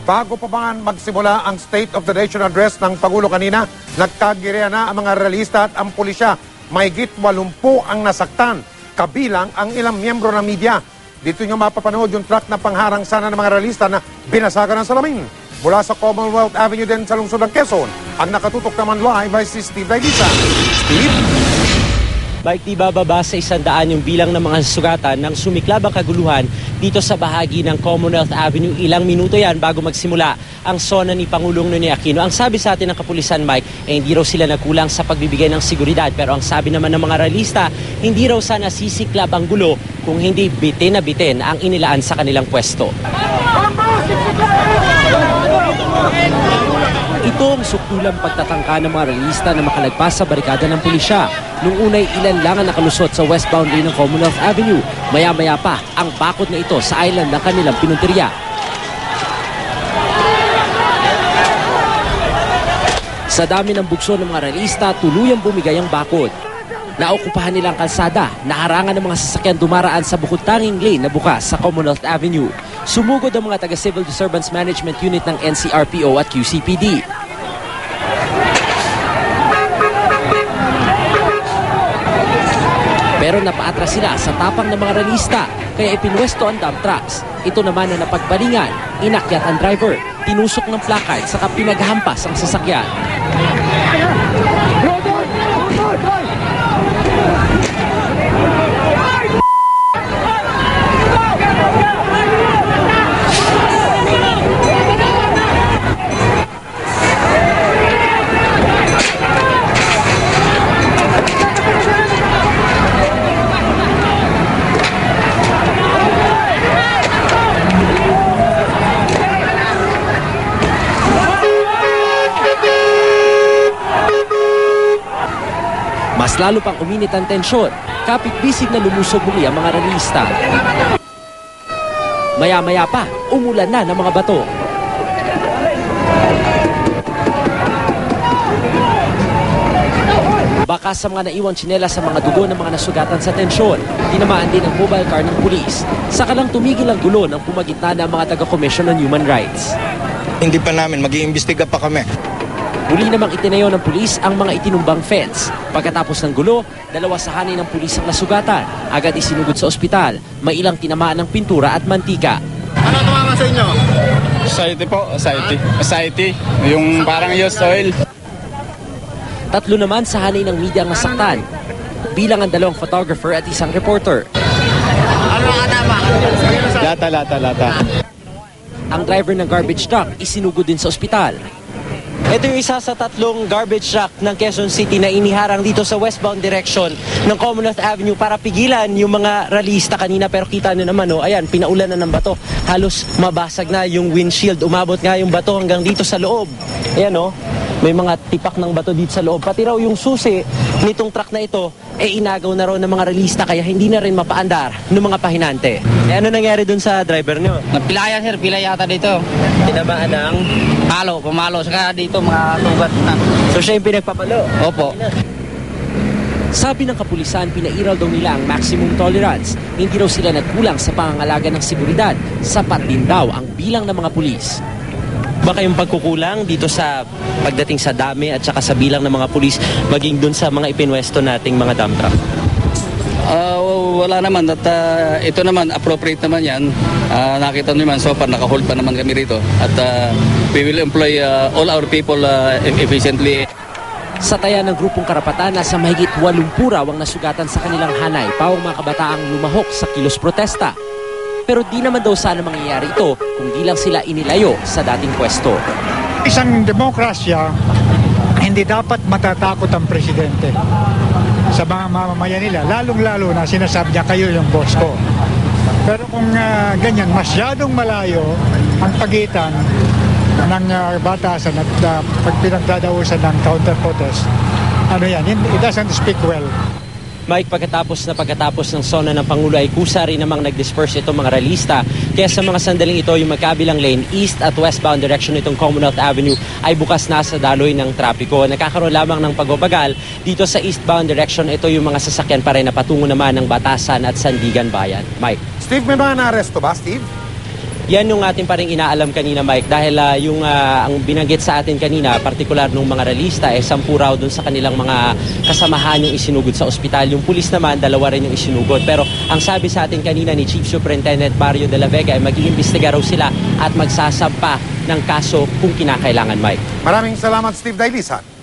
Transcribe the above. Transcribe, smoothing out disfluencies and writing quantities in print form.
Bago pa ba magsimula ang State of the Nation Address ng Pangulo kanina, nagkagiriya na ang mga realista at ang pulisya. Mahigit 80 ang nasaktan, kabilang ang ilang miyembro ng media. Dito nyo mapapanood yung truck na pangharang sana ng mga realista na binasagan ng salamin. Mula sa Commonwealth Avenue din sa lungsod ng Quezon, ang nakatutok naman live ay si Steve Daigisa. Steve? Mike, di bababa sa 100 yung bilang ng mga sugatan nang sumiklab ang kaguluhan dito sa bahagi ng Commonwealth Avenue. Ilang minuto yan bago magsimula ang sona ni Pangulong Ninoy Aquino. Ang sabi sa atin ng kapulisan, Mike, hindi raw sila nagkulang sa pagbibigay ng seguridad. Pero ang sabi naman ng mga realista, hindi raw sana sisiklab ang gulo kung hindi bitin na bitin ang inilaan sa kanilang pwesto. Ito ang sukdulang pagtatangka ng mga realista na makalagpas sa barikada ng pulisya. Nung unay ilan lang ang nakalusot sa westbound lane ng Commonwealth Avenue. Maya-maya pa ang bakod na ito sa island ng kanilang pinunteriya. Sa dami ng bukso ng mga realista, tuluyang bumigay ang bakod. Naokupahan nilang kalsada, naharangan ng mga sasakyan dumaraan sa bukod-tanging lane na bukas sa Commonwealth Avenue. Sumugod ang mga taga-Civil Disturbance Management Unit ng NCRPO at QCPD. Pero napaatras sila sa tapang ng mga realista, kaya ipinwesto ang dump trucks. Ito naman na napagbalingan, inakyat ang driver, tinusok ng placard saka pinaghampas ang sasakyan. Mas lalo pang uminit ang tensyon, kapit-bisig na lumusog muli ang mga realista. Maya-maya pa, umulan na ng mga bato. Baka sa mga naiwang tsinela sa mga dugo ng mga nasugatan sa tensyon, tinamaan din ang mobile car ng pulis. Saka lang tumigil ang gulo ng pumagitna ng mga taga-Commission on Human Rights. Hindi pa namin, mag-iimbestiga pa kami. Muli namang itinayo ng pulis ang mga itinumbang fence. Pagkatapos ng gulo, 2 sahani ng pulis ang nasugatan. Agad isinugod sa ospital. May ilang tinamaan ng pintura at mantika. Ano tumama sa inyo? Society po, society. Yung parang used oil. 3 naman sahani ng media ang nasaktan. Bilang ang 2 photographer at 1 reporter. Ano nakatama? Lata. Ang driver ng garbage truck isinugod din sa ospital. Ito yung isa sa 3 garbage truck ng Quezon City na iniharang dito sa westbound direction ng Commonwealth Avenue para pigilan yung mga realista kanina. Pero kita nyo naman, ayan, pinaulan na ng bato. Halos mabasag na yung windshield. Umabot nga yung bato hanggang dito sa loob. Ayan, may mga tipak ng bato dito sa loob. Pati raw yung susi nitong truck na ito, inagaw na raw ng mga realista kaya hindi na rin mapaandar ng mga pahinante. Ano nangyari dun sa driver nyo? Napilaya sir, pila yata dito. Tinamaan ng Pumalo. Saka dito mga lugat na. So siya yung pinagpapalo? Opo. Sabi ng kapulisan, pinairal daw nila ang maximum tolerance. Hindi raw sila nagkulang sa pangangalaga ng seguridad. Sapat din daw ang bilang ng mga pulis. Baka yung pagkukulang dito sa pagdating sa dami at saka sa bilang ng mga pulis maging dun sa mga ipinwesto nating mga dump truck? Wala naman. At ito naman, appropriate naman yan. Nakita nyo naman, so far, nakahold pa naman kami rito. At we will employ all our people efficiently. Sa taya ng grupong karapatan, nasa mahigit 80 raw ang nasugatan sa kanilang hanay. Pawang mga kabataang lumahok sa kilos protesta. Pero di naman daw sana mangyayari ito kung di lang sila inilayo sa dating pwesto. Isang demokrasya, hindi dapat matatakot ang presidente sa mga mamamayan nila, lalong-lalo na sinasabi niya kayo yung boss ko. Pero kung ganyan, masyadong malayo ang pagitan ng batasan at pagpinagdadausan ng counter-protest, it doesn't speak well. Mike, pagkatapos ng sona ng Pangulo ay kusa rin namang nag-disperse itong mga realista. Kaya sa mga sandaling ito, yung magkabilang lane, east at westbound direction itong Commonwealth Avenue ay bukas na sa daloy ng trapiko. Nakakaroon lamang ng pagbabagal dito sa eastbound direction. Ito yung mga sasakyan pa rin na patungo naman ng Batasan at Sandigan Bayan. Mike. Steve, may mga na-aresto ba, Steve? Yan yung ating paring inaalam kanina, Mike, dahil ang binanggit sa atin kanina, partikular nung mga realista, 10 raw dun sa kanilang mga kasamahan yung isinugod sa ospital. Yung pulis naman, 2 rin yung isinugod. Pero ang sabi sa atin kanina ni Chief Superintendent Mario de la Vega ay mag-iimbestiga raw sila at magsasampa ng kaso kung kinakailangan, Mike. Maraming salamat, Steve Dailisan.